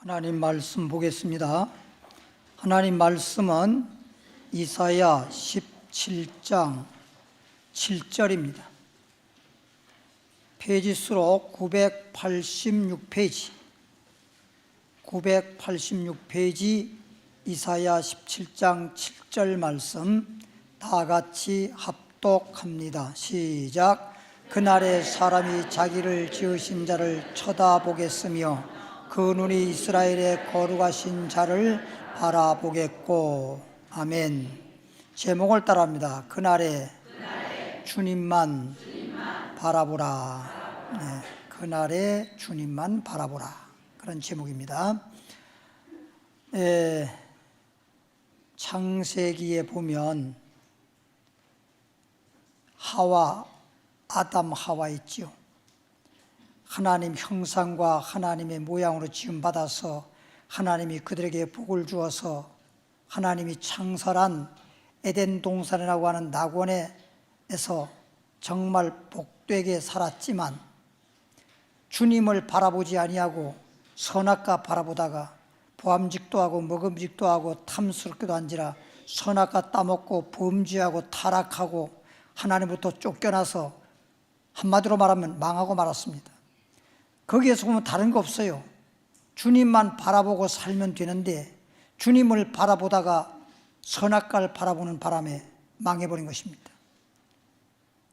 하나님 말씀 보겠습니다. 하나님 말씀은 이사야 17장 7절입니다. 페이지수로 986페이지, 986페이지 이사야 17장 7절 말씀 다 같이 합독합니다. 시작. 그날에 사람이 자기를 지으신 자를 쳐다보겠으며 그 눈이 이스라엘의 거룩하신 자를 바라보겠고. 아멘. 제목을 따라합니다. 그날에 주님만 바라보라. 네, 그날에 주님만 바라보라. 그런 제목입니다. 창세기에 보면 아담 하와 있지요. 하나님 형상과 하나님의 모양으로 지음받아서 하나님이 그들에게 복을 주어서 하나님이 창설한 에덴 동산이라고 하는 낙원에서 정말 복되게 살았지만 주님을 바라보지 아니하고 선악과 바라보다가 보암직도 하고 먹음직도 하고 탐스럽게도 한지라 선악과 따먹고 범죄하고 타락하고 하나님부터 쫓겨나서 한마디로 말하면 망하고 말았습니다. 거기에서 보면 다른 거 없어요. 주님만 바라보고 살면 되는데 주님을 바라보다가 선악과를 바라보는 바람에 망해버린 것입니다.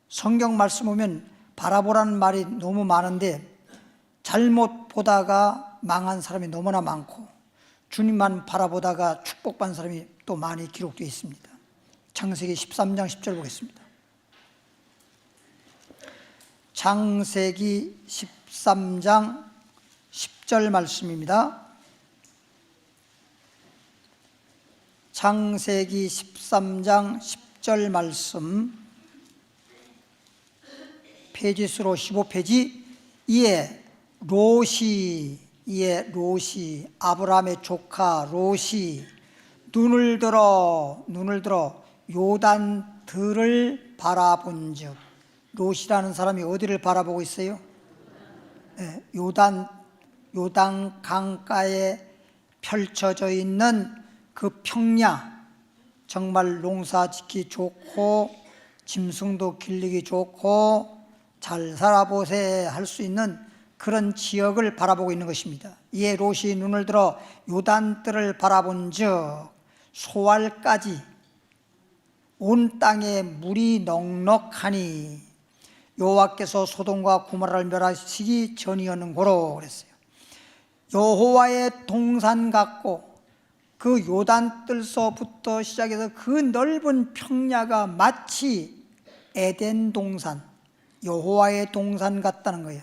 성경 말씀 보면 바라보라는 말이 너무 많은데 잘못 보다가 망한 사람이 너무나 많고 주님만 바라보다가 축복받은 사람이 또 많이 기록되어 있습니다. 창세기 13장 10절 보겠습니다. 창세기 13장 10절 말씀입니다. 창세기 13장 10절 말씀 페이지수로 15페이지. 이에 롯이 아브라함의 조카 롯이 눈을 들어 요단들을 바라본즉. 롯이라는 사람이 어디를 바라보고 있어요? 네, 요단 강가에 펼쳐져 있는 그 평야, 정말 농사짓기 좋고 짐승도 길르기 좋고 잘 살아보세 할 수 있는 그런 지역을 바라보고 있는 것입니다. 이에 롯이 눈을 들어 요단들을 바라본즉 소알까지 온 땅에 물이 넉넉하니 여호와께서 소돔과 고모라를 멸하시기 전이었는고로 그랬어요. 여호와의 동산 같고 그 요단뜰서부터 시작해서 그 넓은 평야가 마치 에덴 동산, 여호와의 동산 같다는 거예요.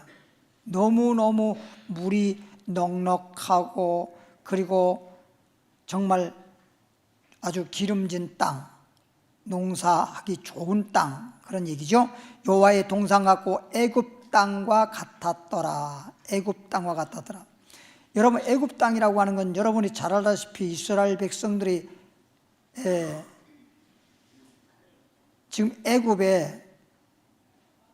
너무너무 물이 넉넉하고 그리고 정말 아주 기름진 땅, 농사하기 좋은 땅, 그런 얘기죠. 여호와의 동산 같고 애굽 땅과 같았더라. 애굽 땅과 같았더라. 여러분, 애굽 땅이라고 하는 건 여러분이 잘 알다시피 이스라엘 백성들이 지금 애굽에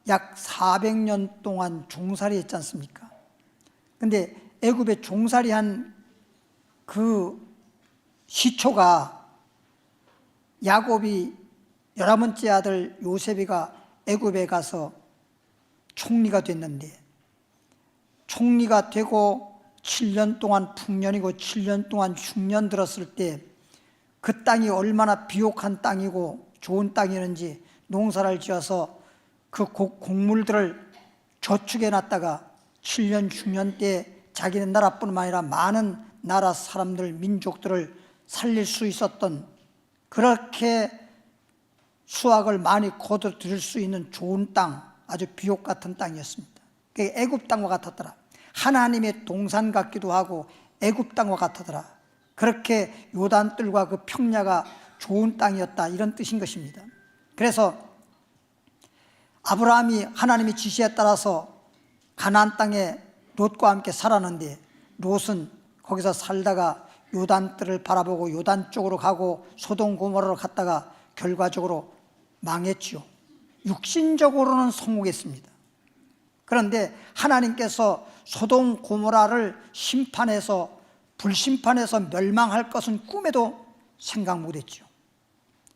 약 400년 동안 종살이 했지 않습니까? 근데 애굽에 종살이한 그 시초가 야곱이 11번째 아들 요셉이가 애굽에 가서 총리가 됐는데 총리가 되고 7년 동안 풍년이고 7년 동안 흉년 들었을 때 그 땅이 얼마나 비옥한 땅이고 좋은 땅이었는지 농사를 지어서 그 곡물들을 저축해 놨다가 7년 흉년 때 자기네 나라뿐만 아니라 많은 나라 사람들, 민족들을 살릴 수 있었던, 그렇게 수확을 많이 거둬들일 수 있는 좋은 땅, 아주 비옥 같은 땅이었습니다. 그게 애굽 땅과 같았더라. 하나님의 동산 같기도 하고 애굽 땅과 같았더라. 그렇게 요단뜰과 그 평야가 좋은 땅이었다, 이런 뜻인 것입니다. 그래서 아브라함이 하나님의 지시에 따라서 가나안 땅에 롯과 함께 살았는데 롯은 거기서 살다가 요단뜰을 바라보고 요단 쪽으로 가고 소돔 고모라로 갔다가 결과적으로 망했죠. 육신적으로는 성공했습니다. 그런데 하나님께서 소돔 고모라를 심판해서 불심판에서 멸망할 것은 꿈에도 생각 못했죠.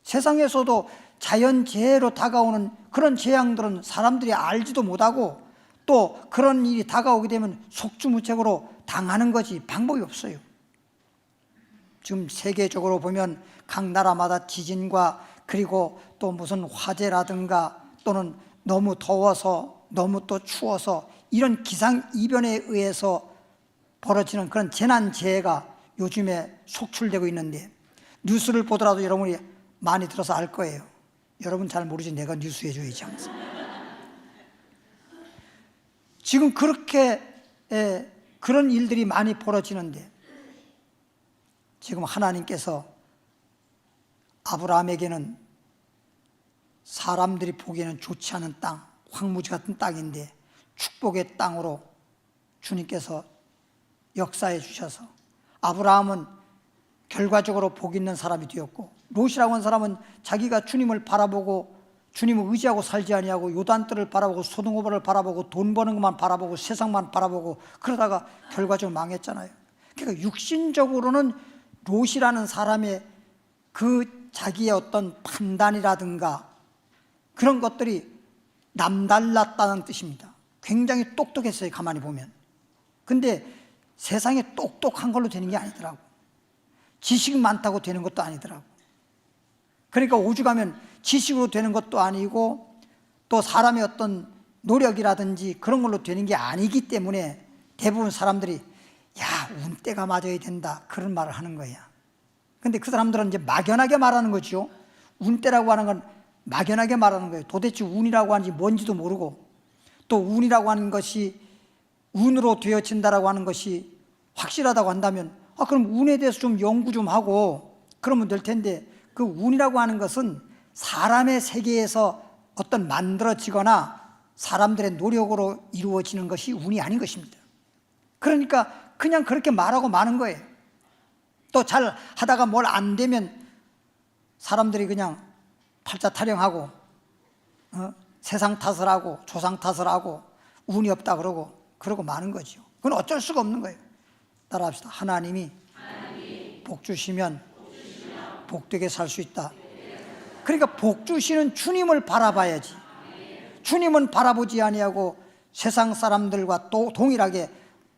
세상에서도 자연재해로 다가오는 그런 재앙들은 사람들이 알지도 못하고 또 그런 일이 다가오게 되면 속주무책으로 당하는 거지 방법이 없어요. 지금 세계적으로 보면 각 나라마다 지진과 그리고 또 무슨 화재라든가 또는 너무 더워서 너무 또 추워서 이런 기상이변에 의해서 벌어지는 그런 재난재해가 요즘에 속출되고 있는데 뉴스를 보더라도 여러분이 많이 들어서 알 거예요. 여러분 잘 모르지 내가 뉴스 해줘야지 항상. 지금 그렇게 그런 일들이 많이 벌어지는데 지금 하나님께서 아브라함에게는 사람들이 보기에는 좋지 않은 땅, 황무지 같은 땅인데 축복의 땅으로 주님께서 역사해 주셔서 아브라함은 결과적으로 복 있는 사람이 되었고 롯이라고 하는 사람은 자기가 주님을 바라보고 주님을 의지하고 살지 아니하고 요단뜰을 바라보고 소돔고모라를 바라보고 돈 버는 것만 바라보고 세상만 바라보고 그러다가 결과적으로 망했잖아요. 그러니까 육신적으로는 롯이라는 사람의 그 자기의 어떤 판단이라든가 그런 것들이 남달랐다는 뜻입니다. 굉장히 똑똑했어요, 가만히 보면. 근데 세상에 똑똑한 걸로 되는 게 아니더라고. 지식이 많다고 되는 것도 아니더라고. 그러니까 오죽하면 지식으로 되는 것도 아니고 또 사람의 어떤 노력이라든지 그런 걸로 되는 게 아니기 때문에 대부분 사람들이 야, 운때가 맞아야 된다 그런 말을 하는 거야. 근데 그 사람들은 이제 막연하게 말하는 거죠. 운때라고 하는 건 막연하게 말하는 거예요. 도대체 운이라고 하는지 뭔지도 모르고 또 운이라고 하는 것이 운으로 되어진다라고 하는 것이 확실하다고 한다면 그럼 운에 대해서 좀 연구 좀 하고 그러면 될 텐데 그 운이라고 하는 것은 사람의 세계에서 어떤 만들어지거나 사람들의 노력으로 이루어지는 것이 운이 아닌 것입니다. 그러니까 그냥 그렇게 말하고 마는 거예요. 또 잘 하다가 뭘 안 되면 사람들이 그냥 팔자 타령하고 세상 탓을 하고 조상 탓을 하고 운이 없다 그러고 마는 거죠. 그건 어쩔 수가 없는 거예요. 따라합시다. 하나님이 복 주시면 복되게 살 수 있다. 그러니까 복 주시는 주님을 바라봐야지. 주님은 바라보지 아니하고 세상 사람들과 또 동일하게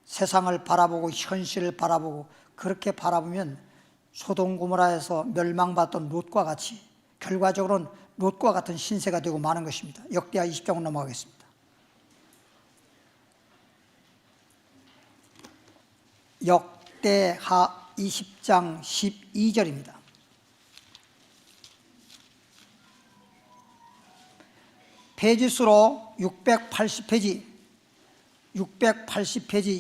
세상을 바라보고 현실을 바라보고 그렇게 바라보면 소돔 고모라에서 멸망받던 롯과 같이 결과적으로는 롯과 같은 신세가 되고 마는 것입니다. 역대하 20장으로 넘어가겠습니다. 역대하 20장 12절입니다. 페이지수로 680페이지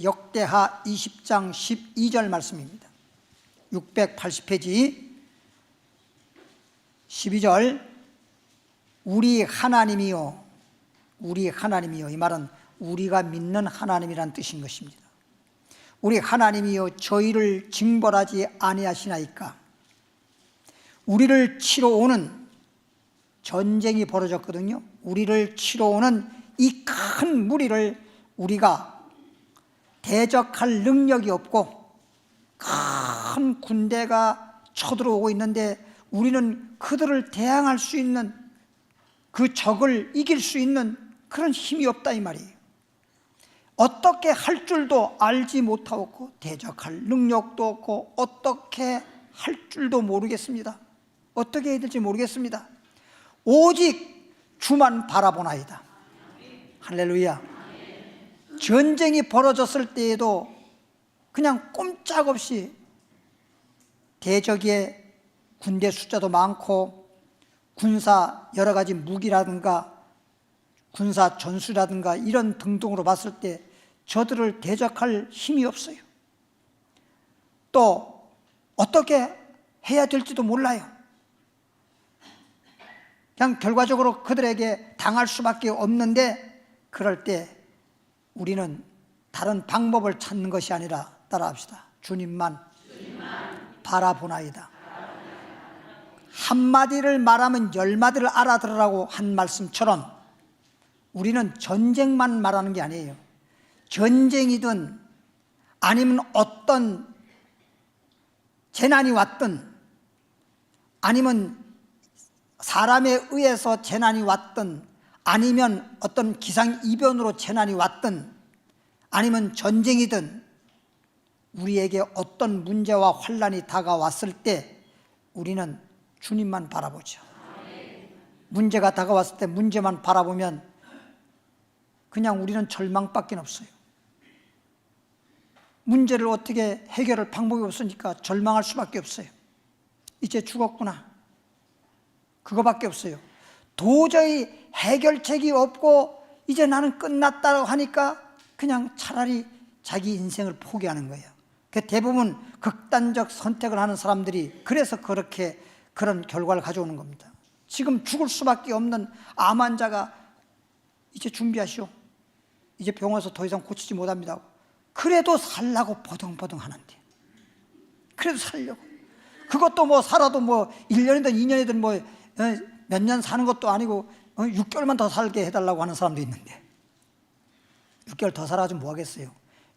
역대하 20장 12절 말씀입니다. 680페이지 12절 우리 하나님이요 이 말은 우리가 믿는 하나님이란 뜻인 것입니다. 우리 하나님이요 저희를 징벌하지 아니하시나이까. 우리를 치러 오는 전쟁이 벌어졌거든요. 우리를 치러 오는 이 큰 무리를 우리가 대적할 능력이 없고 큰 군대가 쳐들어오고 있는데 우리는 그들을 대항할 수 있는 그 적을 이길 수 있는 그런 힘이 없다 이 말이에요. 어떻게 할 줄도 알지 못하고 대적할 능력도 없고 어떻게 할 줄도 모르겠습니다. 어떻게 해야 될지 모르겠습니다. 오직 주만 바라보나이다. 할렐루야. 전쟁이 벌어졌을 때에도 그냥 꼼짝없이 대적의 군대 숫자도 많고 군사 여러 가지 무기라든가 군사 전술이라든가 이런 등등으로 봤을 때 저들을 대적할 힘이 없어요. 또 어떻게 해야 될지도 몰라요. 그냥 결과적으로 그들에게 당할 수밖에 없는데 그럴 때 우리는 다른 방법을 찾는 것이 아니라 따라합시다. 주님만 바라보나이다. 한마디를 말하면 열마디를 알아들으라고 한 말씀처럼 우리는 전쟁만 말하는 게 아니에요. 전쟁이든 아니면 어떤 재난이 왔든 아니면 사람에 의해서 재난이 왔든 아니면 어떤 기상이변으로 재난이 왔든 아니면 전쟁이든 우리에게 어떤 문제와 환난이 다가왔을 때 우리는 주님만 바라보죠. 문제가 다가왔을 때 문제만 바라보면 그냥 우리는 절망밖에 없어요. 문제를 어떻게 해결할 방법이 없으니까 절망할 수밖에 없어요. 이제 죽었구나, 그거밖에 없어요. 도저히 해결책이 없고 이제 나는 끝났다고 하니까 그냥 차라리 자기 인생을 포기하는 거예요. 대부분 극단적 선택을 하는 사람들이 그래서 그런 결과를 가져오는 겁니다. 지금 죽을 수밖에 없는 암 환자가 이제 준비하시오, 이제 병원에서 더 이상 고치지 못합니다. 그래도 살라고 버둥버둥 하는데, 그래도 살려고. 그것도 뭐 살아도 뭐 1년이든 2년이든 뭐 몇 년 사는 것도 아니고 6개월만 더 살게 해달라고 하는 사람도 있는데 6개월 더 살아가지고 뭐 하겠어요.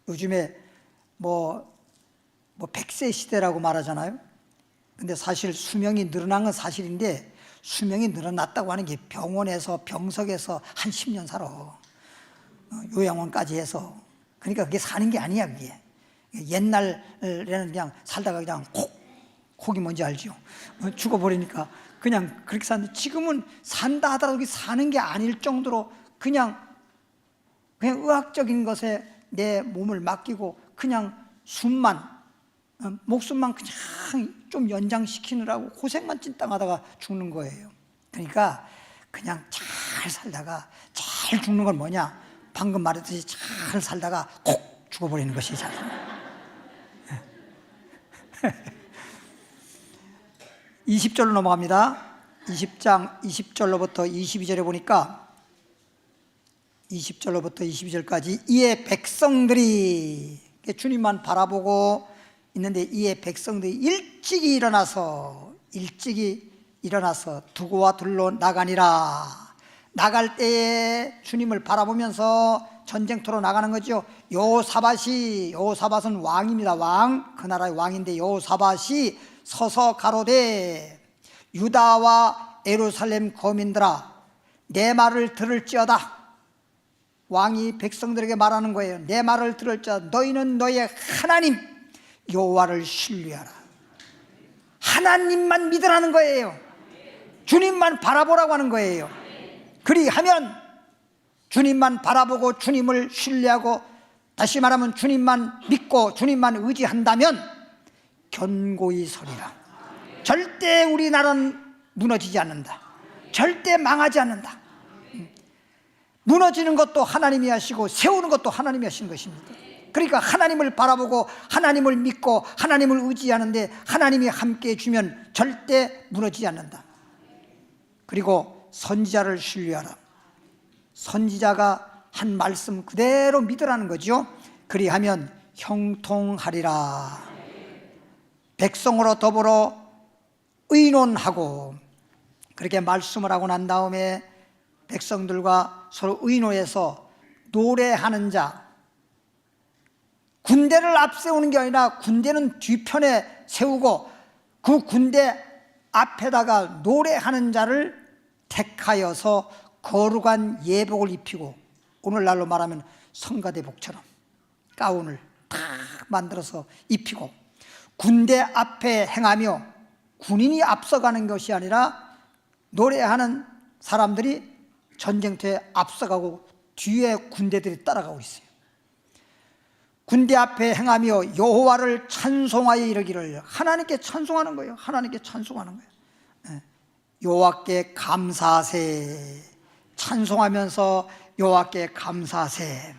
요즘에 뭐 100세 시대라고 말하잖아요. 근데 사실 수명이 늘어난 건 사실인데 수명이 늘어났다고 하는 게 병원에서 병석에서 한 10년 살아, 요양원까지 해서. 그러니까 그게 사는 게 아니야. 그게 옛날에는 그냥 살다가 그냥 콕이 뭔지 알죠? 죽어버리니까 그냥 그렇게 사는데 지금은 산다 하더라도 그게 사는 게 아닐 정도로 그냥 의학적인 것에 내 몸을 맡기고 그냥 목숨만 그냥 좀 연장시키느라고 고생만 찐땅하다가 죽는 거예요. 그러니까 그냥 잘 살다가 잘 죽는 건 뭐냐? 방금 말했듯이 잘 살다가 콕 죽어버리는 것이 잘. 20절로 넘어갑니다. 20장 20절로부터 22절에 보니까 20절로부터 22절까지 이에 백성들이 주님만 바라보고 있는데 이에 백성들이 일찍이 일어나서 두고와 둘로 나가니라. 나갈 때에 주님을 바라보면서 전쟁터로 나가는 거죠. 여호사밧은 왕입니다. 그 나라의 왕인데 여호사밧이 서서 가로되 유다와 예루살렘 거민들아 내 말을 들을지어다. 왕이 백성들에게 말하는 거예요. 내 말을 들을지어다. 너희는 너의 하나님 여호와를 신뢰하라. 하나님만 믿으라는 거예요. 주님만 바라보라고 하는 거예요. 그리하면 주님만 바라보고 주님을 신뢰하고, 다시 말하면 주님만 믿고 주님만 의지한다면 견고히 서리라. 절대 우리나라는 무너지지 않는다. 절대 망하지 않는다. 무너지는 것도 하나님이 하시고 세우는 것도 하나님이 하시는 것입니다. 그러니까 하나님을 바라보고 하나님을 믿고 하나님을 의지하는데 하나님이 함께 해주면 절대 무너지지 않는다. 그리고 선지자를 신뢰하라. 선지자가 한 말씀 그대로 믿으라는 거죠. 그리하면 형통하리라. 백성으로 더불어 의논하고, 그렇게 말씀을 하고 난 다음에 백성들과 서로 의논해서 노래하는 자, 군대를 앞세우는 게 아니라 군대는 뒤편에 세우고 그 군대 앞에다가 노래하는 자를 택하여서 거룩한 예복을 입히고, 오늘날로 말하면 성가대복처럼 가운을 딱 만들어서 입히고 군대 앞에 행하며, 군인이 앞서가는 것이 아니라 노래하는 사람들이 전쟁터에 앞서가고 뒤에 군대들이 따라가고 있어요. 군대 앞에 행하며 여호와를 찬송하여 이르기를, 하나님께 찬송하는 거예요. 하나님께 찬송하는 거예요. 여호와께 감사하세. 찬송하면서 여호와께 감사하세.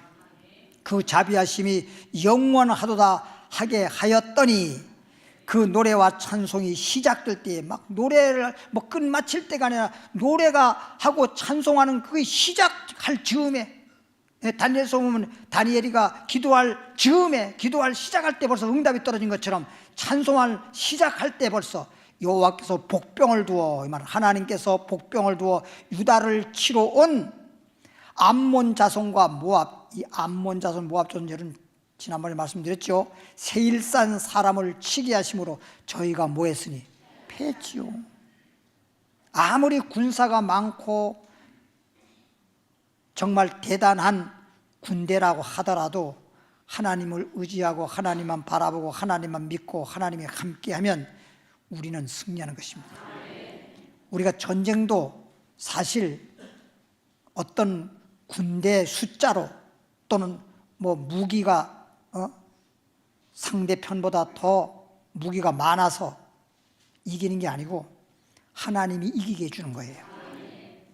그 자비하심이 영원하도다 하게 하였더니, 그 노래와 찬송이 시작될 때에 막 노래를 끝마칠 때가 아니라 노래가 하고 찬송하는 그게 시작할 즈음에, 다니엘서 보면 다니엘이가 기도할 즈음에, 기도할 시작할 때 벌써 응답이 떨어진 것처럼 찬송할 시작할 때 벌써 여호와께서 복병을 두어, 하나님께서 복병을 두어 유다를 치러 온 암몬 자손과 모압, 이 암몬 자손 모압 자손들은 지난번에 말씀드렸죠. 세일산 사람을 치게 하심으로 저희가 뭐 했으니? 패했지요. 아무리 군사가 많고 정말 대단한 군대라고 하더라도 하나님을 의지하고 하나님만 바라보고 하나님만 믿고 하나님이 함께하면 우리는 승리하는 것입니다. 우리가 전쟁도 사실 어떤 군대 숫자로 또는 뭐 무기가 상대편보다 더 무기가 많아서 이기는 게 아니고 하나님이 이기게 해주는 거예요.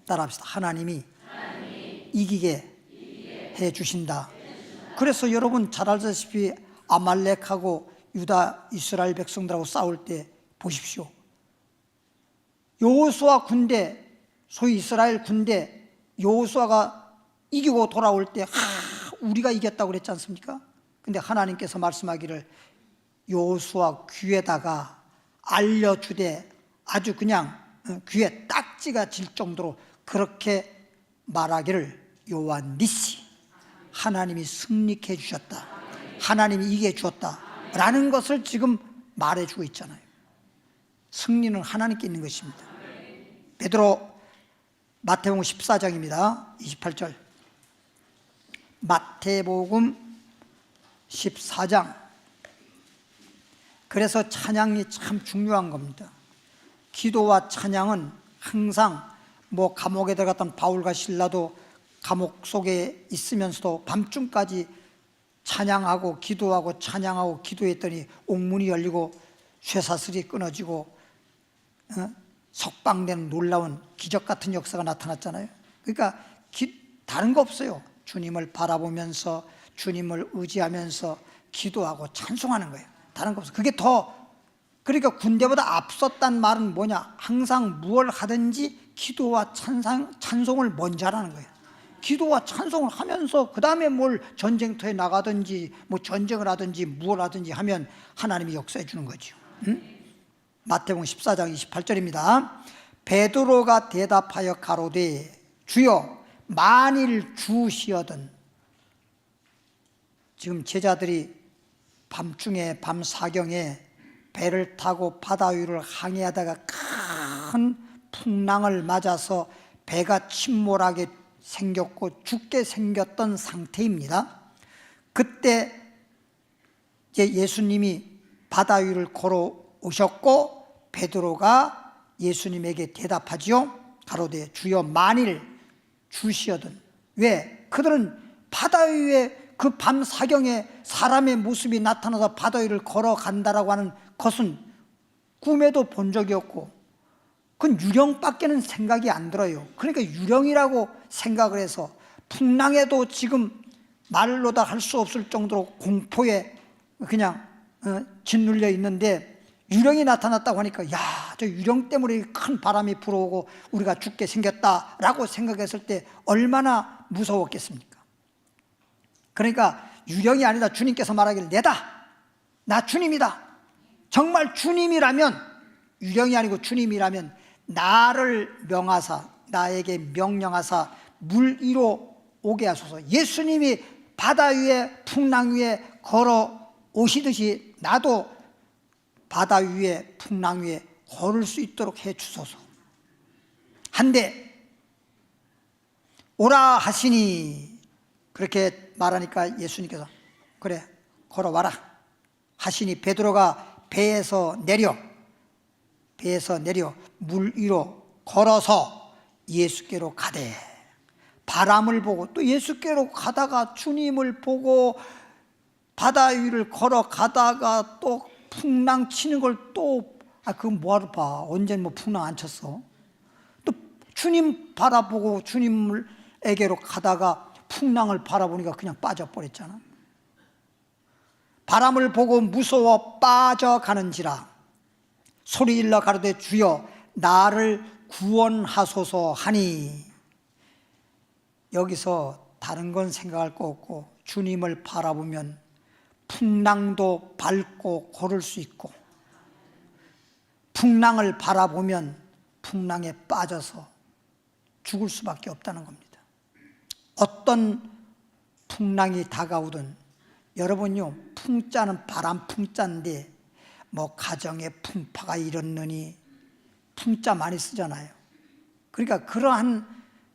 따라합시다. 하나님이 이기게 해주신다. 그래서 여러분 잘 알다시피 아말렉하고 유다 이스라엘 백성들하고 싸울 때 보십시오. 여호수아 군대, 소위 이스라엘 군대, 여호수아가 이기고 돌아올 때 우리가 이겼다고 그랬지 않습니까? 근데 하나님께서 말씀하기를 여호수아 귀에다가 알려주되 아주 그냥 귀에 딱지가 질 정도로 그렇게 말하기를 여호와 니시, 하나님이 승리케 해주셨다, 하나님이 이기게 해주었다 라는 것을 지금 말해주고 있잖아요. 승리는 하나님께 있는 것입니다. 베드로 마태복음 14장입니다. 28절. 마태복음 14장. 그래서 찬양이 참 중요한 겁니다. 기도와 찬양은 항상 뭐 감옥에 들어갔던 바울과 실라도 감옥 속에 있으면서도 밤중까지 찬양하고 기도하고 찬양하고 기도했더니 옥문이 열리고 쇠사슬이 끊어지고 석방되는 놀라운 기적 같은 역사가 나타났잖아요. 그러니까 다른 거 없어요. 주님을 바라보면서 주님을 의지하면서 기도하고 찬송하는 거예요. 다른 거 없어요. 그게 더, 그러니까 군대보다 앞섰단 말은 뭐냐? 항상 무엇을 하든지 기도와 찬송을 먼저 하라는 거예요. 기도와 찬송을 하면서 그 다음에 뭘 전쟁터에 나가든지 뭐 전쟁을 하든지 무엇을 하든지 하면 하나님이 역사해 주는 거죠. 마태복음 14장 28절입니다. 베드로가 대답하여 가로되 주여 만일 주시거든. 지금 제자들이 밤중에 밤사경에 배를 타고 바다 위를 항해하다가 큰 풍랑을 맞아서 배가 침몰하게 생겼고 죽게 생겼던 상태입니다. 그때 이제 예수님이 바다 위를 걸어오셨고 베드로가 예수님에게 대답하지요. 가로되 주여 만일 주시거든. 왜? 그들은 바다 위에 그 밤 사경에 사람의 모습이 나타나서 바다 위를 걸어간다라고 하는 것은 꿈에도 본 적이 없고 그건 유령밖에는 생각이 안 들어요. 그러니까 유령이라고 생각을 해서 풍랑에도 지금 말로 다 할 수 없을 정도로 공포에 그냥 짓눌려 있는데 유령이 나타났다고 하니까 야, 저 유령 때문에 큰 바람이 불어오고 우리가 죽게 생겼다라고 생각했을 때 얼마나 무서웠겠습니까? 그러니까 유령이 아니라 주님께서 말하기를 내다, 나 주님이다. 정말 주님이라면, 유령이 아니고 주님이라면 나를 명하사, 나에게 명령하사 물 위로 오게 하소서. 예수님이 바다 위에 풍랑 위에 걸어 오시듯이 나도 바다 위에 풍랑 위에 걸을 수 있도록 해 주소서. 한데 오라 하시니, 그렇게 말하니까 예수님께서 그래 걸어와라 하시니 베드로가 배에서 내려 물 위로 걸어서 예수께로 가되, 바람을 보고 또 예수께로 가다가 주님을 보고 바다 위를 걸어가다가 또 풍랑 치는 걸 또 그건 뭐하러 봐. 언젠 뭐 풍랑 안 쳤어. 또 주님 바라보고 주님에게로 가다가 풍랑을 바라보니까 그냥 빠져버렸잖아. 바람을 보고 무서워 빠져가는지라 소리질러 가로되 주여 나를 구원하소서 하니, 여기서 다른 건 생각할 거 없고 주님을 바라보면 풍랑도 밟고 걸을 수 있고 풍랑을 바라보면 풍랑에 빠져서 죽을 수밖에 없다는 겁니다. 어떤 풍랑이 다가오든 여러분요, 풍자는 바람 풍자인데 뭐 가정에 풍파가 일었느니 풍자 많이 쓰잖아요. 그러니까 그러한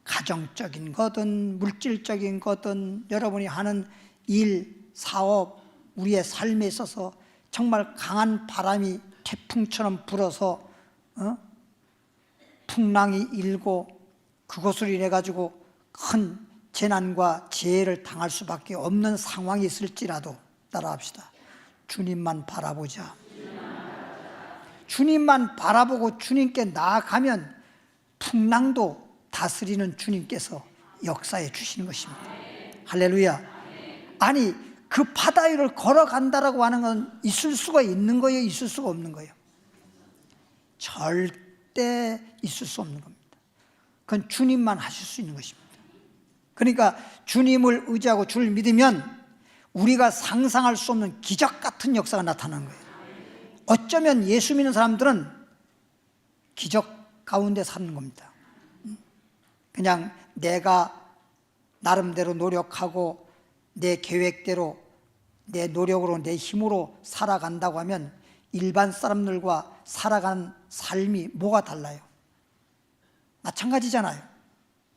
가정적인 거든 물질적인 거든 여러분이 하는 일, 사업, 우리의 삶에 있어서 정말 강한 바람이 태풍처럼 불어서 풍랑이 일고 그것으로 인해 가지고 큰 재난과 재해를 당할 수밖에 없는 상황이 있을지라도 따라합시다. 주님만 바라보자. 주님만 바라보고 주님께 나아가면 풍랑도 다스리는 주님께서 역사해 주시는 것입니다. 할렐루야. 아니 그 바다 위를 걸어간다라고 하는 건 있을 수가 있는 거예요? 있을 수가 없는 거예요? 절대 있을 수 없는 겁니다. 그건 주님만 하실 수 있는 것입니다. 그러니까 주님을 의지하고 주를 믿으면 우리가 상상할 수 없는 기적 같은 역사가 나타나는 거예요. 어쩌면 예수 믿는 사람들은 기적 가운데 사는 겁니다. 그냥 내가 나름대로 노력하고 내 계획대로 내 노력으로 내 힘으로 살아간다고 하면 일반 사람들과 살아가는 삶이 뭐가 달라요? 마찬가지잖아요.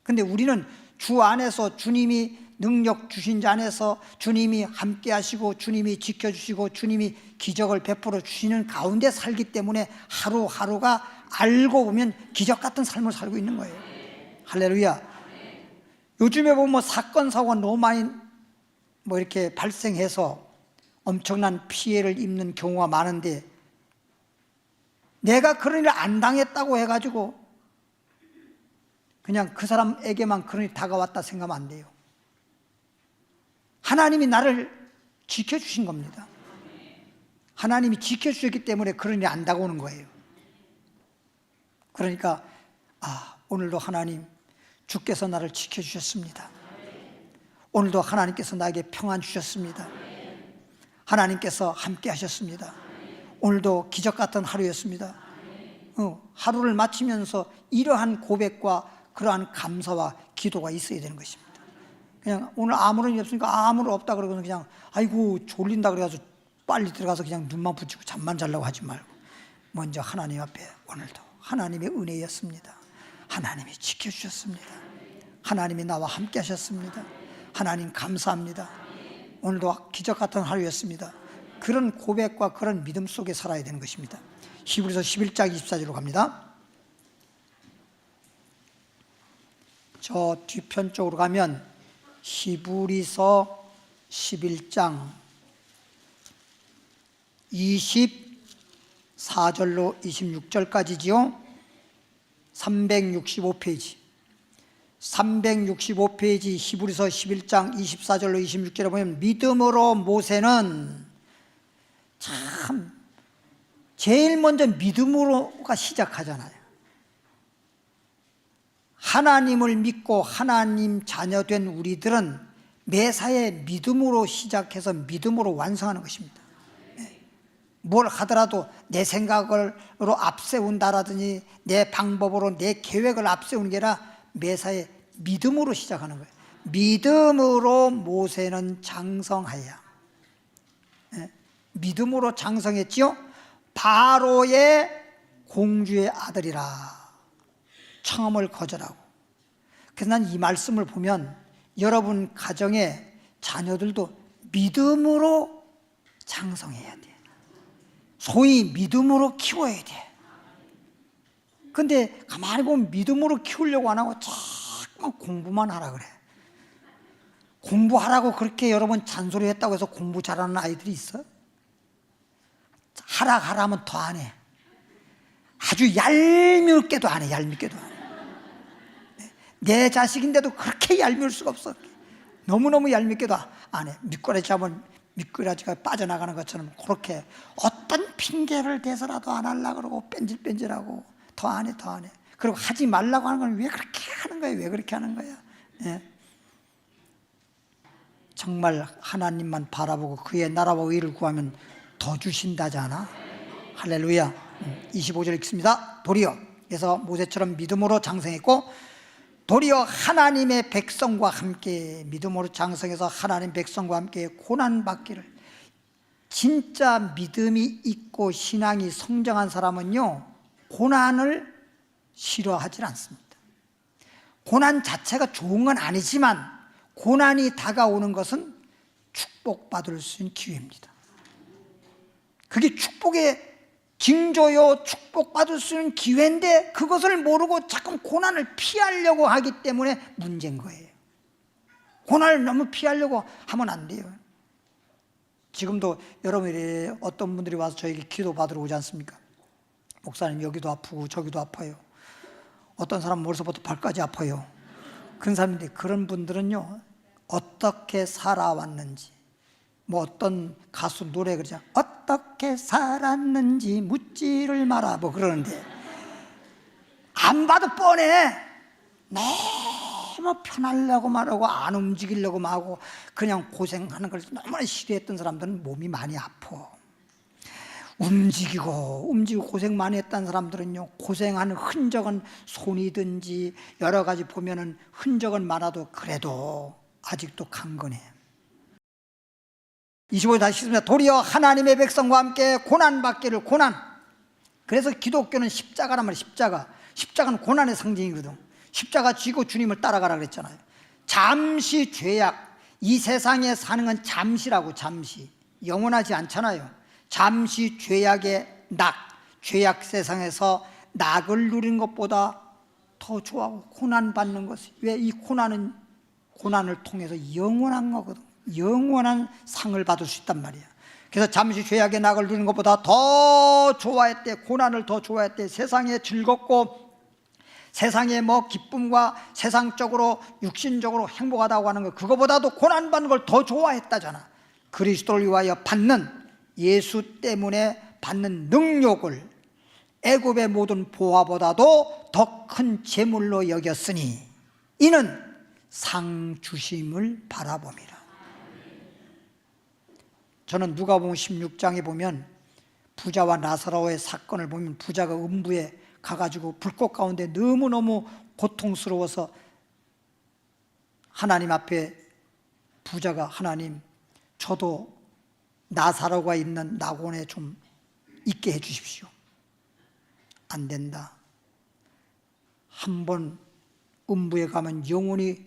근데 우리는 주 안에서 주님이 능력 주신 자 안에서 주님이 함께 하시고 주님이 지켜주시고 주님이 기적을 베풀어 주시는 가운데 살기 때문에 하루하루가 알고 보면 기적 같은 삶을 살고 있는 거예요. 할렐루야. 요즘에 보면 뭐 사건 사고가 너무 많이 뭐 이렇게 발생해서 엄청난 피해를 입는 경우가 많은데 내가 그런 일을 안 당했다고 해가지고 그냥 그 사람에게만 그런 일이 다가왔다 생각하면 안 돼요. 하나님이 나를 지켜주신 겁니다. 하나님이 지켜주셨기 때문에 그런 일이 안 다가오는 거예요. 그러니까 오늘도 하나님 주께서 나를 지켜주셨습니다. 오늘도 하나님께서 나에게 평안 주셨습니다. 하나님께서 함께 하셨습니다. 오늘도 기적 같은 하루였습니다. 하루를 마치면서 이러한 고백과 그러한 감사와 기도가 있어야 되는 것입니다. 그냥 오늘 아무런 일 없으니까 아무런 없다 그러고는 그냥 아이고 졸린다 그래가지고 빨리 들어가서 그냥 눈만 붙이고 잠만 자려고 하지 말고 먼저 하나님 앞에 오늘도 하나님의 은혜였습니다. 하나님이 지켜주셨습니다. 하나님이 나와 함께 하셨습니다. 하나님 감사합니다. 오늘도 기적 같은 하루였습니다. 그런 고백과 그런 믿음 속에 살아야 되는 것입니다. 히브리서 11장 24절로 갑니다. 저 뒤편 쪽으로 가면 히브리서 11장 24절로 26절까지지요. 365페이지 365페이지 히브리서 11장 24절로 26절에 보면 믿음으로 모세는 참 제일 먼저 믿음으로가 시작하잖아요. 하나님을 믿고 하나님 자녀된 우리들은 매사에 믿음으로 시작해서 믿음으로 완성하는 것입니다. 뭘 하더라도 내 생각으로 앞세운다라든지 내 방법으로 내 계획을 앞세우는 게 아니라 매사에 믿음으로 시작하는 거예요. 믿음으로 모세는 장성하여 믿음으로 장성했지요. 바로의 공주의 아들이라 청함을 거절하고. 그래서 난 이 말씀을 보면 여러분 가정의 자녀들도 믿음으로 장성해야 돼. 소위 믿음으로 키워야 돼. 근데 가만히 보면 믿음으로 키우려고 안 하고 자꾸만 공부만 하라 그래. 공부하라고 그렇게 여러분 잔소리했다고 해서 공부 잘하는 아이들이 있어? 하라 하면 더 안 해. 아주 얄밉게도 안 해. 얄밉게도 안 해. 내 자식인데도 그렇게 얄미울 수가 없어. 너무너무 얄밉게도 안 해. 미꾸라지 하면 미꾸라지가 빠져나가는 것처럼 그렇게 어떤 핑계를 대서라도 안 하려고 그러고 뺀질뺀질하고 더 안 해, 더 안 해. 그리고 하지 말라고 하는 건 왜 그렇게 하는 거야? 왜 그렇게 하는 거야? 예. 정말 하나님만 바라보고 그의 나라와 의를 구하면 더 주신다잖아. 할렐루야. 25절 읽습니다. 도리어 그래서 모세처럼 믿음으로 장성했고 도리어 하나님의 백성과 함께 믿음으로 장성해서 하나님 백성과 함께 고난받기를. 진짜 믿음이 있고 신앙이 성장한 사람은요, 고난을 싫어하지 않습니다. 고난 자체가 좋은 건 아니지만 고난이 다가오는 것은 축복받을 수 있는 기회입니다. 그게 축복의 징조요, 축복받을 수 있는 기회인데 그것을 모르고 자꾸 고난을 피하려고 하기 때문에 문제인 거예요. 고난을 너무 피하려고 하면 안 돼요. 지금도 여러분이 어떤 분들이 와서 저에게 기도 받으러 오지 않습니까? 목사님 여기도 아프고 저기도 아파요. 어떤 사람은 머리서부터 발까지 아파요. 그런 사람인데 그런 분들은요, 어떻게 살아왔는지, 뭐 어떤 가수 노래 그러잖아요. 어떻게 살았는지 묻지를 마라 뭐 그러는데 안 봐도 뻔해. 너무 편하려고 말하고 안 움직이려고 하고 그냥 고생하는 걸 너무나 싫어했던 사람들은 몸이 많이 아파. 움직이고 고생 많이 했던 사람들은요, 고생하는 흔적은 손이든지 여러 가지 보면은 흔적은 많아도 그래도 아직도 강건해. 25절 다시 읽습니다. 도리어 하나님의 백성과 함께 고난받기를. 고난. 그래서 기독교는 십자가란 말이에요. 십자가는 고난의 상징이거든. 십자가 쥐고 주님을 따라가라 그랬잖아요. 잠시 죄악, 이 세상에 사는 건 잠시라고. 잠시 영원하지 않잖아요. 잠시 죄악의 낙, 죄악 세상에서 낙을 누리는 것보다 더 좋아하고 고난받는 것이. 왜? 이 고난을 통해서 영원한 거거든. 영원한 상을 받을 수 있단 말이야. 그래서 잠시 죄악의 낙을 누리는 것보다 더 좋아했대. 고난을 더 좋아했대. 세상에 즐겁고 세상에 뭐 기쁨과 세상적으로 육신적으로 행복하다고 하는 거, 그거보다도 고난받는 걸 더 좋아했다잖아. 그리스도를 위하여 받는, 예수 때문에 받는 능력을 애굽의 모든 보화보다도 더 큰 재물로 여겼으니 이는 상 주심을 바라봄이라. 저는 누가복음 16장에 보면 부자와 나사로의 사건을 보면 부자가 음부에 가가지고 불꽃 가운데 너무너무 고통스러워서 하나님 앞에 부자가, 하나님 저도 나사로가 있는 낙원에 좀 있게 해 주십시오. 안 된다. 한 번 음부에 가면 영원히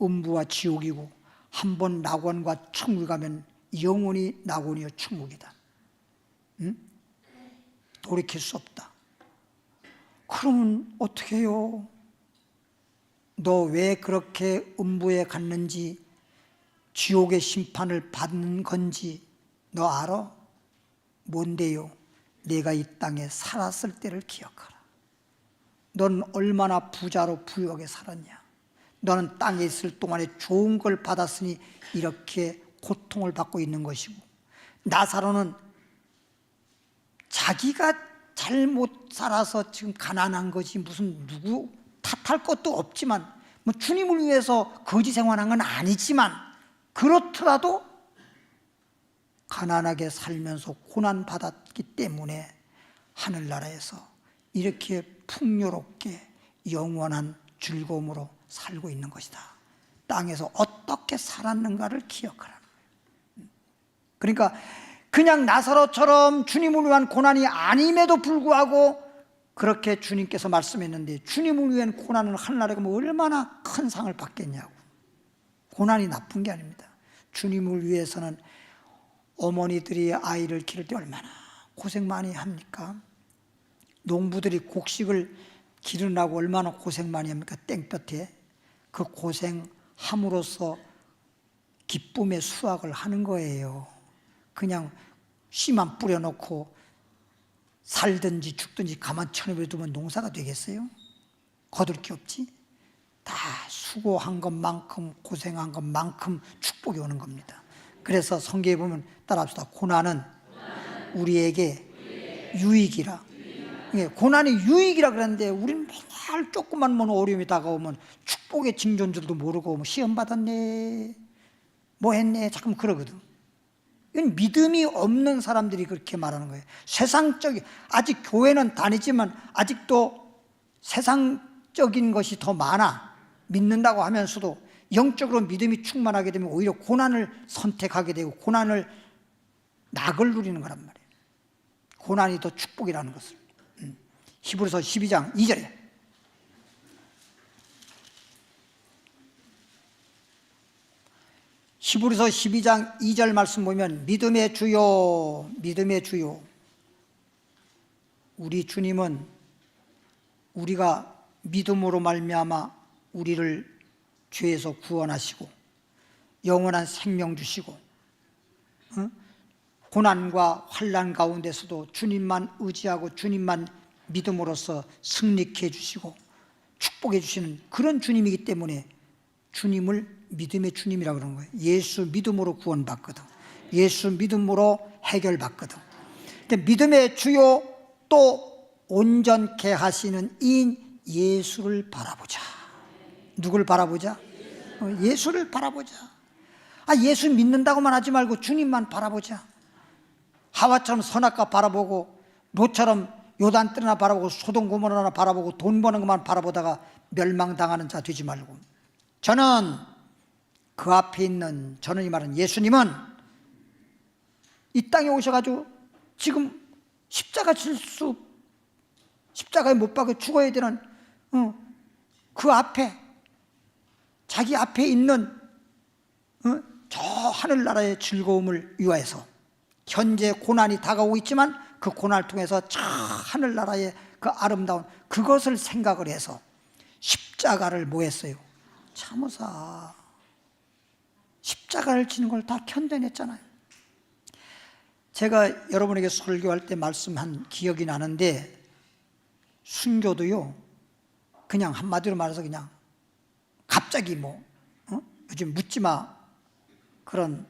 음부와 지옥이고 한 번 낙원과 천국에 가면 영원히 낙원이요 천국이다. 응? 돌이킬 수 없다. 그러면 어떻게 해요? 너 왜 그렇게 음부에 갔는지, 지옥의 심판을 받는 건지 너 알아? 뭔데요? 내가 이 땅에 살았을 때를 기억하라. 넌 얼마나 부자로 부유하게 살았냐? 너는 땅에 있을 동안에 좋은 걸 받았으니 이렇게 고통을 받고 있는 것이고, 나사로는 자기가 잘못 살아서 지금 가난한 거지 무슨 누구 탓할 것도 없지만, 뭐 주님을 위해서 거지 생활한 건 아니지만 그렇더라도 가난하게 살면서 고난받았기 때문에 하늘나라에서 이렇게 풍요롭게 영원한 즐거움으로 살고 있는 것이다. 땅에서 어떻게 살았는가를 기억하라는 거예요. 그러니까 그냥 나사로처럼 주님을 위한 고난이 아님에도 불구하고 그렇게 주님께서 말씀했는데, 주님을 위한 고난을 하늘나라에 가면 얼마나 큰 상을 받겠냐고. 고난이 나쁜 게 아닙니다. 주님을 위해서는 어머니들이 아이를 기를 때 얼마나 고생 많이 합니까? 농부들이 곡식을 기르라고 얼마나 고생 많이 합니까? 땡볕에. 그 고생함으로써 기쁨의 수확을 하는 거예요. 그냥 씨만 뿌려놓고 살든지 죽든지 가만 쳐내두면 농사가 되겠어요? 거둘 게 없지? 다 수고한 것만큼, 고생한 것만큼 축복이 오는 겁니다. 그래서 성경에 보면 따라합시다. 고난은 우리에게 유익이라. 고난이 유익이라 그러는데 우리는 맨날 조그만 어려움이 다가오면 축복의 징조인 줄도 모르고 뭐 시험 받았네, 뭐 했네, 자꾸 그러거든. 이건 믿음이 없는 사람들이 그렇게 말하는 거예요. 세상적인, 아직 교회는 다니지만 아직도 세상적인 것이 더 많아. 믿는다고 하면서도 영적으로 믿음이 충만하게 되면 오히려 고난을 선택하게 되고 고난을 낙을 누리는 거란 말이에요. 고난이 더 축복이라는 것을. 히브리서 12장 2절에 히브리서 12장 2절 말씀 보면 믿음의 주요, 믿음의 주요. 우리 주님은 우리가 믿음으로 말미암아 우리를 죄에서 구원하시고 영원한 생명 주시고 고난과 환난 가운데서도 주님만 의지하고 주님만 믿음으로써 승리케 해주시고 축복해 주시는 그런 주님이기 때문에 주님을 믿음의 주님이라고 그러는 거예요. 예수 믿음으로 구원받거든. 예수 믿음으로 해결받거든. 믿음의 주요 또 온전케 하시는 이인 예수를 바라보자. 누굴 바라보자? 예수를 바라보자. 예수 믿는다고만 하지 말고 주님만 바라보자. 하와처럼 선악과 바라보고 롯처럼 요단뜰이나 바라보고 소돔 고모라나 바라보고 돈 버는 것만 바라보다가 멸망당하는 자 되지 말고, 저는 그 앞에 있는, 저는 이 말은 예수님은 이 땅에 오셔가지고 지금 십자가에 못 박혀 죽어야 되는 그 앞에, 자기 앞에 있는 저 하늘나라의 즐거움을 위하여서 현재 고난이 다가오고 있지만 그 고난을 통해서 저 하늘나라의 그 아름다운 그것을 생각을 해서 십자가를 뭐 했어요? 참으사 십자가를 지는 걸 다 견뎌냈잖아요. 제가 여러분에게 설교할 때 말씀한 기억이 나는데, 순교도요 그냥 한마디로 말해서 그냥 갑자기 요즘 묻지마 그런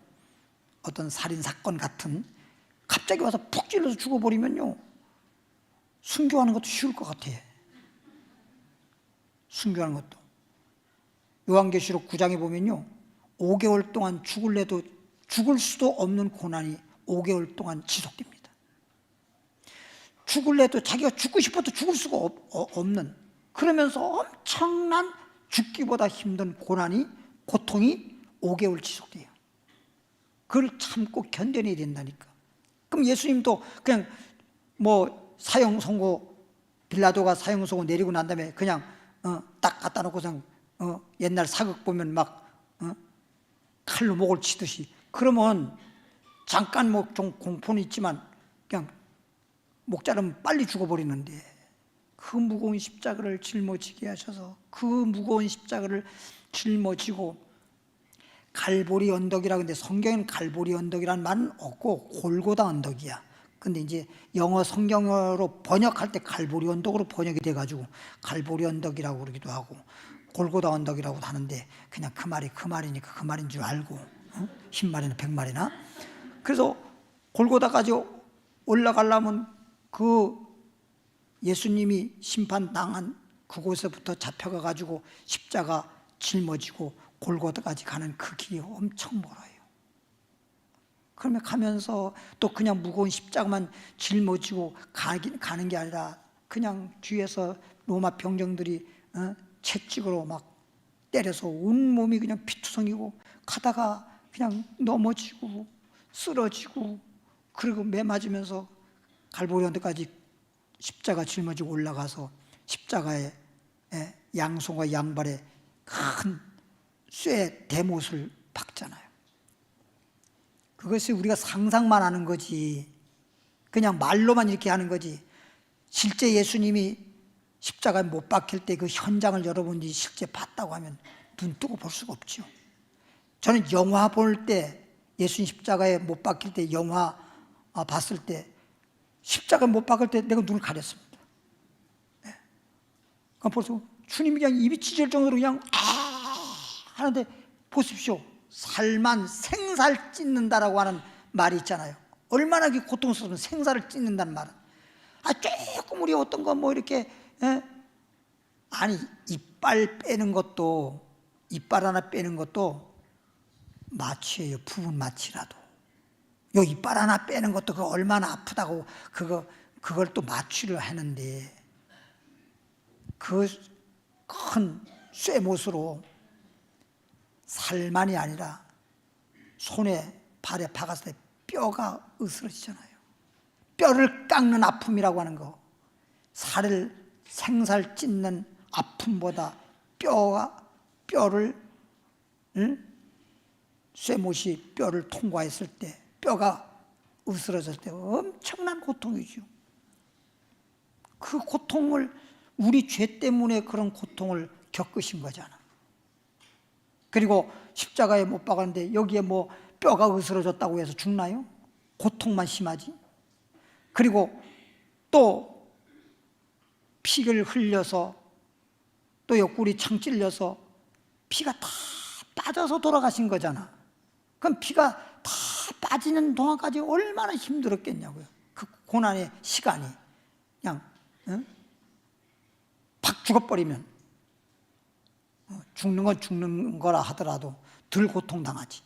어떤 살인사건 같은 갑자기 와서 푹 찔러서 죽어버리면요 순교하는 것도 쉬울 것 같아. 순교하는 것도 요한계시록 9장에 보면요 5개월 동안 죽을 수도 없는 고난이 5개월 동안 지속됩니다. 죽을래도 자기가 죽고 싶어도 죽을 수가 없는, 그러면서 엄청난 죽기보다 힘든 고통이 5개월 지속돼요. 그걸 참고 견뎌내야 된다니까. 그럼 예수님도 그냥 사형 선고, 빌라도가 사형 선고 내리고 난 다음에 그냥 딱 갖다 놓고 그냥 옛날 사극 보면 막 칼로 목을 치듯이, 그러면 잠깐 좀 공포는 있지만 그냥 목 자르면 빨리 죽어버리는데, 그 무거운 십자가를 짊어지게 하셔서 그 무거운 십자가를 짊어지고 갈보리 언덕이라고 하는데, 성경에는 갈보리 언덕이라는 말은 없고 골고다 언덕이야. 근데 이제 영어 성경어로 번역할 때 갈보리 언덕으로 번역이 돼가지고 갈보리 언덕이라고 그러기도 하고 골고다 언덕이라고 하는데, 그냥 그 말이니까 그 말인 줄 알고, 흰 말이나 백말이나. 그래서 골고다까지 올라가려면 그 예수님이 심판당한 그곳에부터 잡혀가 가지고 십자가 짊어지고 골고다까지 가는 그 길이 엄청 멀어요. 그러면 가면서 또 그냥 무거운 십자가만 짊어지고 가는 게 아니라 그냥 뒤에서 로마 병정들이 채찍으로 막 때려서 온 몸이 그냥 피투성이고 가다가 그냥 넘어지고 쓰러지고, 그리고 매 맞으면서 갈보리 언덕까지 십자가 짊어지고 올라가서 십자가에 양손과 양발에 큰 쇠 대못을 박잖아요. 그것이 우리가 상상만 하는 거지, 그냥 말로만 이렇게 하는 거지, 실제 예수님이 십자가에 못 박힐 때 그 현장을 여러분이 실제 봤다고 하면 눈 뜨고 볼 수가 없죠. 저는 영화 볼 때, 예수님 십자가에 못 박힐 때 영화 봤을 때, 십자가에 못 박을 때 내가 눈을 가렸습니다. 그러니까 벌써 주님이 그냥 입이 찢을 정도로 그냥 하는데, 보십시오. 살만 생살 찢는다라고 하는 말이 있잖아요. 얼마나 고통스러우면 생살을 찢는다는 말은. 조금 우리 어떤 거 이렇게 이빨 빼는 것도, 이빨 하나 빼는 것도 마취예요. 부분 마취라도. 요 이빨 하나 빼는 것도 그거 얼마나 아프다고 그걸 또 마취를 하는데, 그 큰 쇠못으로 살만이 아니라 손에 발에 박았을 때 뼈가 으스러지잖아요. 뼈를 깎는 아픔이라고 하는 거, 생살 찢는 아픔보다 뼈를 쇠못이 뼈를 통과했을 때, 뼈가 으스러졌을 때 엄청난 고통이죠. 그 고통을, 우리 죄 때문에 그런 고통을 겪으신 거잖아. 그리고 십자가에 못 박았는데 여기에 뭐 뼈가 으스러졌다고 해서 죽나요? 고통만 심하지. 그리고 또 피를 흘려서, 또 옆구리 창 찔려서 피가 다 빠져서 돌아가신 거잖아. 그럼 피가 다 빠지는 동안까지 얼마나 힘들었겠냐고요. 그 고난의 시간이 그냥 팍 죽어버리면, 죽는 건 죽는 거라 하더라도 덜 고통당하지.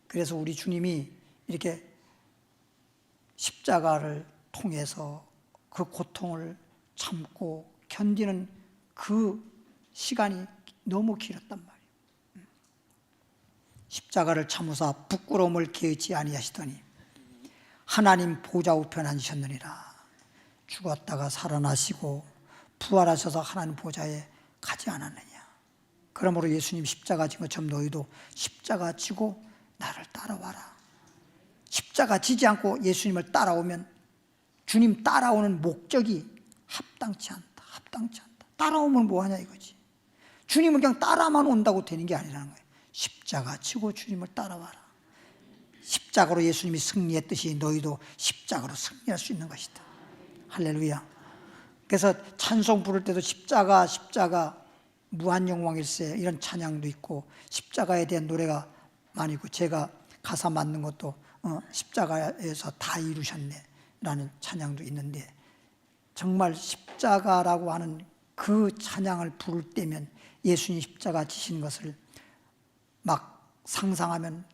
그래서 우리 주님이 이렇게 십자가를 통해서 그 고통을 참고 견디는 그 시간이 너무 길었단 말이에요. 십자가를 참으사 부끄러움을 게으지 아니하시더니 하나님 보좌 우편 앉으셨느니라. 죽었다가 살아나시고 부활하셔서 하나님 보좌에 가지 않았느냐. 그러므로 예수님 십자가 진 것처럼 너희도 십자가 지고 나를 따라와라. 십자가 지지 않고 예수님을 따라오면 주님 따라오는 목적이 합당치 않다. 따라오면 뭐하냐 이거지. 주님을 그냥 따라만 온다고 되는 게 아니라는 거예요. 십자가 지고 주님을 따라와라. 십자가로 예수님이 승리했듯이 너희도 십자가로 승리할 수 있는 것이다. 할렐루야. 그래서 찬송 부를 때도 십자가 무한영광일세 이런 찬양도 있고, 십자가에 대한 노래가 많이 있고, 제가 가사 만든 것도 십자가에서 다 이루셨네 라는 찬양도 있는데, 정말 십자가라고 하는 그 찬양을 부를 때면 예수님 십자가 지신 것을 막 상상하면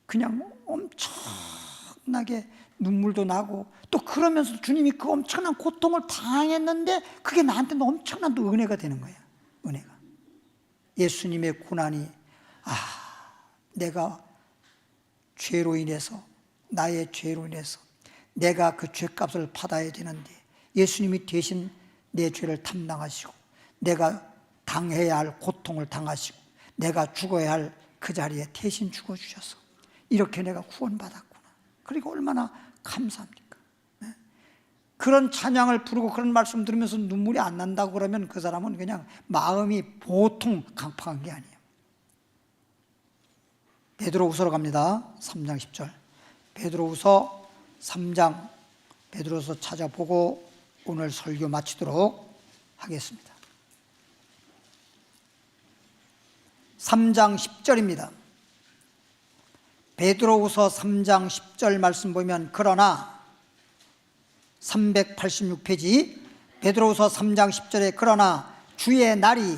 그냥 엄청나게 눈물도 나고, 또 그러면서 주님이 그 엄청난 고통을 당했는데 그게 나한테는 엄청난 또 은혜가 되는 거야. 은혜가. 예수님의 고난이, 내가 죄로 인해서, 나의 죄로 인해서 내가 그 죄값을 받아야 되는데 예수님이 대신 내 죄를 담당하시고 내가 당해야 할 고통을 당하시고 내가 죽어야 할 그 자리에 대신 죽어주셔서 이렇게 내가 구원받았구나. 그리고 얼마나 감사합니까? 그런 찬양을 부르고 그런 말씀 들으면서 눈물이 안 난다고 그러면 그 사람은 그냥 마음이 보통 강팍한 게 아니에요. 베드로후서로 갑니다. 3장 10절. 베드로후서 3장, 베드로후서 찾아보고 오늘 설교 마치도록 하겠습니다. 3장 10절입니다. 베드로후서 3장 10절 말씀 보면, 그러나 386페이지 베드로후서 3장 10절에 그러나 주의 날이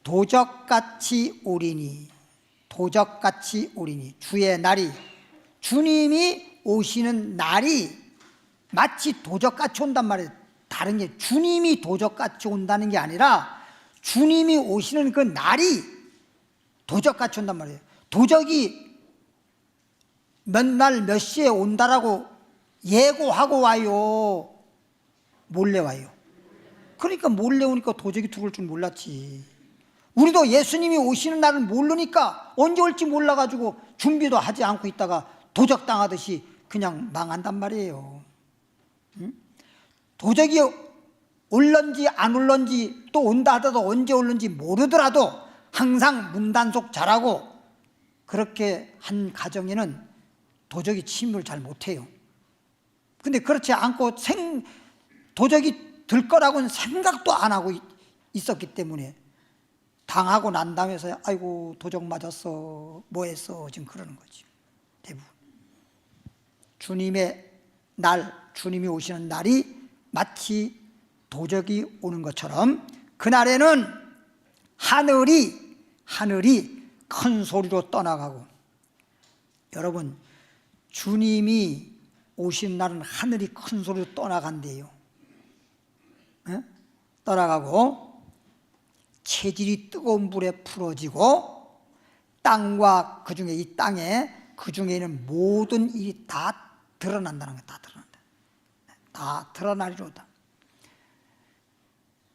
도적같이 오리니, 주의 날이, 주님이 오시는 날이 마치 도적같이 온단 말이에요. 다른 게 주님이 도적같이 온다는 게 아니라 주님이 오시는 그 날이 도적같이 온단 말이에요. 도적이 몇 날 몇 시에 온다라고 예고하고 와요? 몰래 와요? 그러니까 몰래 오니까 도적이 들어올 줄 몰랐지. 우리도 예수님이 오시는 날을 모르니까 언제 올지 몰라가지고 준비도 하지 않고 있다가 도적당하듯이 그냥 망한단 말이에요. 도적이 올런지 안 올런지, 또 온다 하더라도 언제 올는지 모르더라도 항상 문단속 잘하고 그렇게 한 가정에는 도적이 침입을 잘 못해요. 근데 그렇지 않고 도적이 들 거라고는 생각도 안 하고 있었기 때문에 당하고 난 다음에서 아이고 도적 맞았어, 뭐 했어, 지금 그러는 거지. 대부분 주님이 오시는 날이 마치 도적이 오는 것처럼 그날에는 하늘이 큰 소리로 떠나가고, 여러분 주님이 오신 날은 하늘이 큰 소리로 떠나간대요. 떠나가고 체질이 뜨거운 불에 풀어지고 땅과 그 중에 이 땅에 그 중에 있는 모든 일이 다 드러난다는 거예요. 다 드러난다. 다 드러나리로다.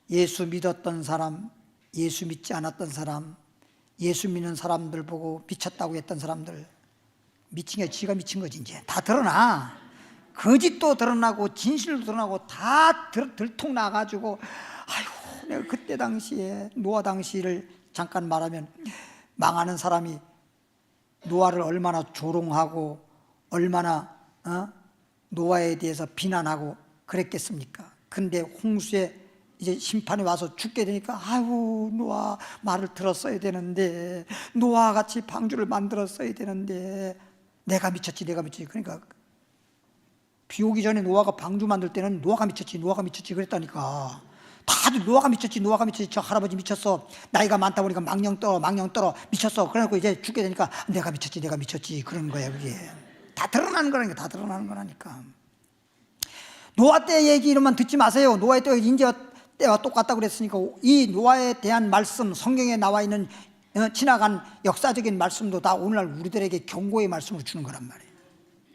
예수 믿었던 사람, 예수 믿지 않았던 사람, 예수 믿는 사람들 보고 미쳤다고 했던 사람들, 미친 게 지가 미친 거지. 이제 다 드러나. 거짓도 드러나고 진실도 드러나고 다 들통나가지고, 아이고, 내가 그때 당시에 노아 당시를 잠깐 말하면, 망하는 사람이 노아를 얼마나 조롱하고 얼마나 노아에 대해서 비난하고 그랬겠습니까? 근데 홍수에 이제 심판이 와서 죽게 되니까, 아이고, 노아 말을 들었어야 되는데, 노아 같이 방주를 만들었어야 되는데, 내가 미쳤지. 그러니까 비 오기 전에 노아가 방주 만들 때는 노아가 미쳤지 그랬다니까. 다들 노아가 미쳤지. 저 할아버지 미쳤어. 나이가 많다 보니까 망령 떨어 미쳤어. 그래갖고 이제 죽게 되니까 내가 미쳤지 그런 거야. 그게 다 드러나는 거라니까. 노아 때 얘기 이런만 듣지 마세요. 노아의 때와 똑같다고 그랬으니까 이 노아에 대한 말씀, 성경에 나와 있는 지나간 역사적인 말씀도 다 오늘날 우리들에게 경고의 말씀을 주는 거란 말이에요.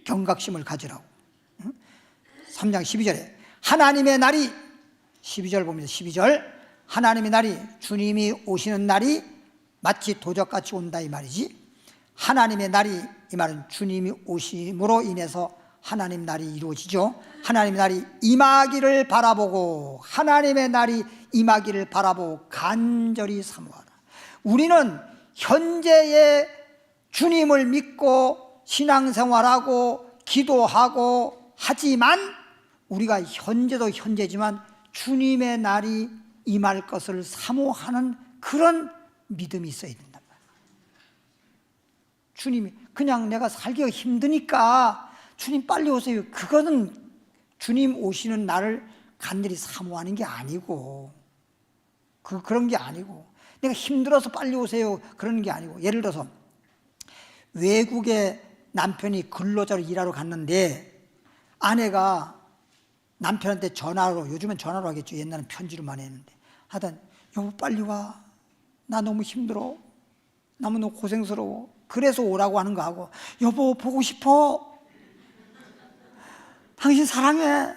경각심을 가지라고. 3장 12절에 하나님의 날이, 12절 봅니다. 12절, 하나님의 날이, 주님이 오시는 날이 마치 도적같이 온다 이 말이지. 하나님의 날이, 이 말은 주님이 오심으로 인해서 하나님 날이 이루어지죠. 하나님의 날이 임하기를 바라보고, 하나님의 날이 임하기를 바라보고 간절히 사모하라. 우리는 현재의 주님을 믿고 신앙생활하고 기도하고 하지만, 우리가 현재도 현재지만 주님의 날이 임할 것을 사모하는 그런 믿음이 있어야 된단 말이에요. 주님이 그냥 내가 살기가 힘드니까 주님 빨리 오세요, 그거는 주님 오시는 날을 간절히 사모하는 게 아니고, 그런 게 아니고, 내가 힘들어서 빨리 오세요 그러는 게 아니고, 예를 들어서 외국에 남편이 근로자로 일하러 갔는데 아내가 남편한테 전화로, 요즘엔 전화로 하겠죠. 옛날엔 편지로 많이 했는데, 하여튼 여보 빨리 와, 나 너무 힘들어, 너무 고생스러워, 그래서 오라고 하는 거 하고, 여보 보고 싶어, 당신 사랑해,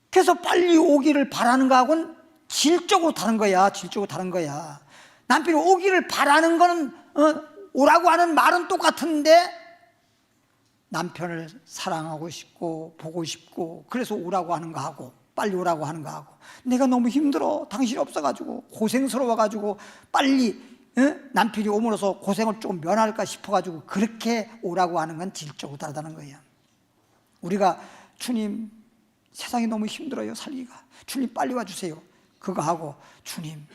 그래서 빨리 오기를 바라는 거하고는 질적으로 다른 거야. 남편이 오기를 바라는 거는 오라고 하는 말은 똑같은데, 남편을 사랑하고 싶고 보고 싶고 그래서 오라고 하는 거 하고, 빨리 오라고 하는 거 하고, 내가 너무 힘들어, 당신이 없어가지고 고생스러워가지고 빨리 남편이 오므로써 고생을 조금 면할까 싶어가지고 그렇게 오라고 하는 건 질적으로 다르다는 거예요. 우리가 주님 세상이 너무 힘들어요 살기가, 주님 빨리 와주세요 그거 하고, 주님,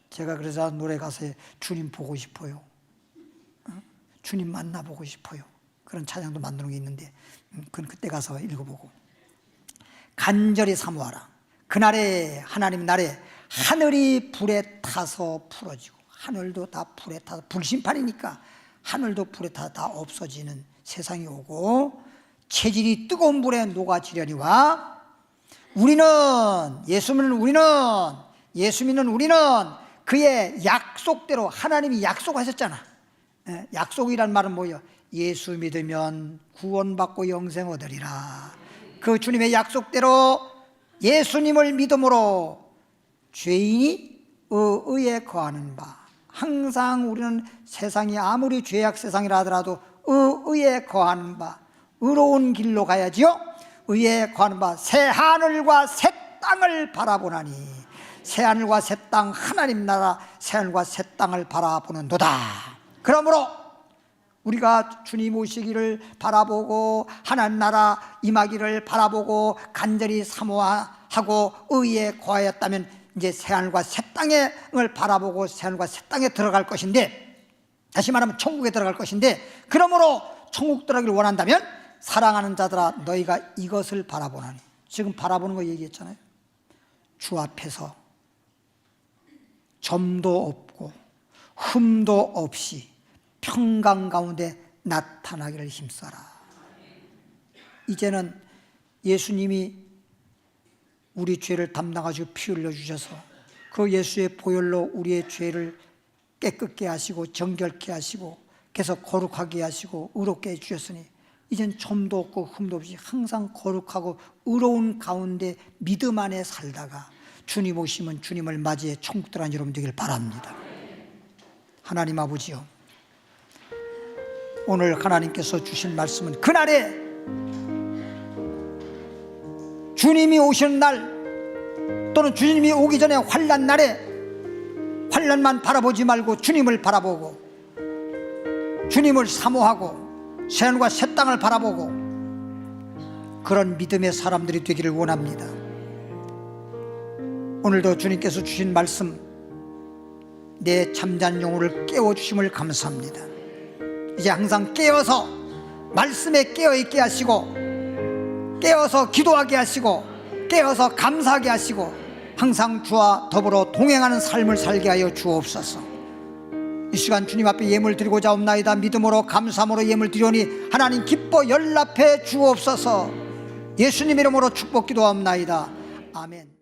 제가 그래서 노래 가사에 주님 보고 싶어요, 주님 만나보고 싶어요, 그런 찬양도 만드는 게 있는데 그건 그때 가서 읽어보고. 간절히 사모하라. 그날에, 하나님 날에 하늘이 불에 타서 풀어지고, 하늘도 다 불에 타서, 불심판이니까 하늘도 불에 타서 다 없어지는 세상이 오고, 체질이 뜨거운 불에 녹아지려니와, 우리는 예수 믿는 우리는 그의 약속대로, 하나님이 약속하셨잖아. 약속이란 말은 뭐예요? 예수 믿으면 구원받고 영생 얻으리라. 그 주님의 약속대로 예수님을 믿음으로 죄인이 의에 거하는 바, 항상 우리는 세상이 아무리 죄악 세상이라 하더라도 의에 거하는 바, 의로운 길로 가야지요. 의에 거하는 바 새 하늘과 새 땅을 바라보나니, 새 하늘과 새 땅, 하나님 나라 새 하늘과 새 땅을 바라보는도다. 그러므로 우리가 주님 오시기를 바라보고 하나님 나라 임하기를 바라보고 간절히 사모하고 의에 거하였다면, 이제 새하늘과 새 땅을 바라보고 새하늘과 새 땅에 들어갈 것인데, 다시 말하면 천국에 들어갈 것인데, 그러므로 천국 들어가기를 원한다면 사랑하는 자들아 너희가 이것을 바라보나니, 지금 바라보는 거 얘기했잖아요. 주 앞에서 점도 없고 흠도 없이 평강 가운데 나타나기를 힘써라. 이제는 예수님이 우리 죄를 담당하시고 피 흘려 주셔서 그 예수의 보혈로 우리의 죄를 깨끗게 하시고 정결케 하시고 계속 거룩하게 하시고 의롭게 해주셨으니 이젠 점도 없고 흠도 없이 항상 거룩하고 의로운 가운데 믿음 안에 살다가 주님 오시면 주님을 맞이해 천국 들어가는 여러분 되길 바랍니다. 하나님 아버지요, 오늘 하나님께서 주신 말씀은 그날에 주님이 오시는 날 또는 주님이 오기 전에 환난 날에 환난만 바라보지 말고 주님을 바라보고 주님을 사모하고 새하늘과 새 땅을 바라보고 그런 믿음의 사람들이 되기를 원합니다. 오늘도 주님께서 주신 말씀, 내 잠잔 영혼을 깨워주심을 감사합니다. 이제 항상 깨어서 말씀에 깨어있게 하시고 깨어서 기도하게 하시고 깨어서 감사하게 하시고 항상 주와 더불어 동행하는 삶을 살게 하여 주옵소서. 이 시간 주님 앞에 예물 드리고자 옵나이다. 믿음으로 감사함으로 예물 드리오니 하나님 기뻐 연락해 주옵소서. 예수님 이름으로 축복 기도하옵나이다. 아멘.